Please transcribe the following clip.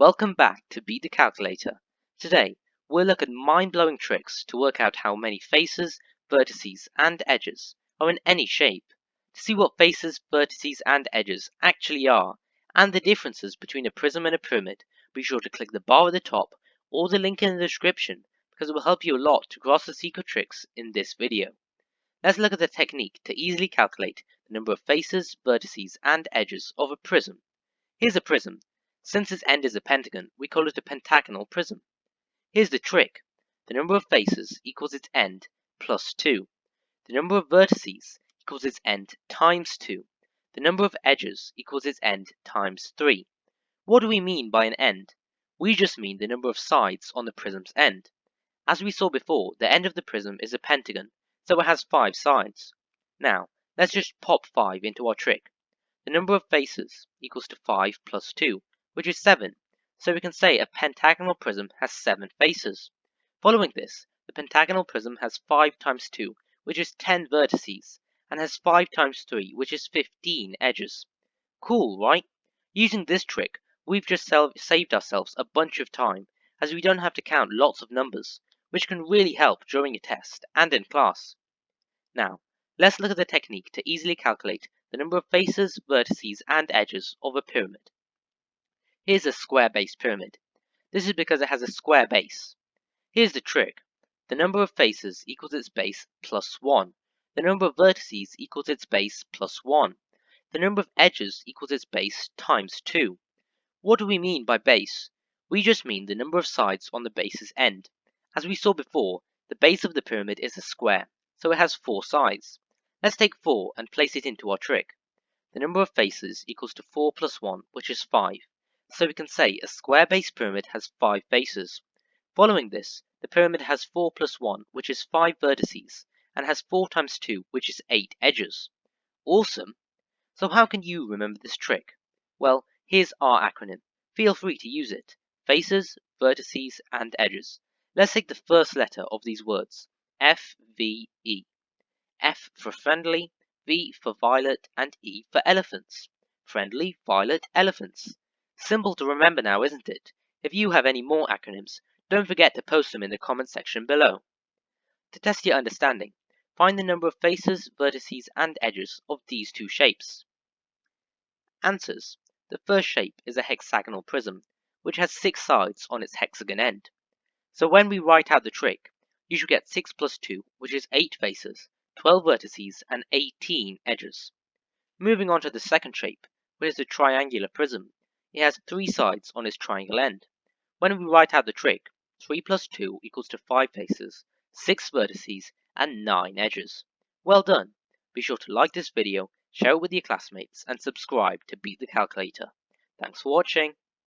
Welcome back to Beat the Calculator. Today, we'll look at mind-blowing tricks to work out how many faces, vertices, and edges are in any shape. To see what faces, vertices, and edges actually are, and the differences between a prism and a pyramid, be sure to click the bar at the top or the link in the description because it will help you a lot to grasp the secret tricks in this video. Let's look at the technique to easily calculate the number of faces, vertices, and edges of a prism. Here's a prism. Since its end is a pentagon, we call it a pentagonal prism. Here's the trick. The number of faces equals its end plus 2. The number of vertices equals its end times 2. The number of edges equals its end times 3. What do we mean by an end? We just mean the number of sides on the prism's end. As we saw before, the end of the prism is a pentagon, so it has 5 sides. Now, let's just pop 5 into our trick. The number of faces equals to 5 plus 2, which is 7, so we can say a pentagonal prism has 7 faces. Following this, the pentagonal prism has 5 times 2, which is 10 vertices, and has 5 times 3, which is 15 edges. Cool, right? Using this trick, we've just saved ourselves a bunch of time, as we don't have to count lots of numbers, which can really help during a test and in class. Now, let's look at the technique to easily calculate the number of faces, vertices, and edges of a pyramid. Here's a square-based pyramid. This is because it has a square base. Here's the trick. The number of faces equals its base plus 1. The number of vertices equals its base plus 1. The number of edges equals its base times 2. What do we mean by base? We just mean the number of sides on the base's end. As we saw before, the base of the pyramid is a square, so it has 4 sides. Let's take 4 and place it into our trick. The number of faces equals to 4 plus 1, which is 5. So we can say a square-based pyramid has 5 faces. Following this, the pyramid has 4 plus 1, which is 5 vertices, and has 4 times 2, which is 8 edges. Awesome! So how can you remember this trick? Well, here's our acronym. Feel free to use it. Faces, vertices, and edges. Let's take the first letter of these words. F-V-E. F for friendly, V for violet, and E for elephants. Friendly, violet, elephants. Simple to remember now, isn't it? If you have any more acronyms, don't forget to post them in the comment section below. To test your understanding, find the number of faces, vertices, and edges of these two shapes. Answers. The first shape is a hexagonal prism, which has 6 sides on its hexagon end. So when we write out the trick, you should get 6 plus 2, which is 8 faces, 12 vertices, and 18 edges. Moving on to the second shape, which is a triangular prism. It has 3 sides on its triangle end. When we write out the trick, 3 plus 2 equals to 5 faces, 6 vertices, and 9 edges. Well done! Be sure to like this video, share it with your classmates, and subscribe to Beat the Calculator. Thanks for watching!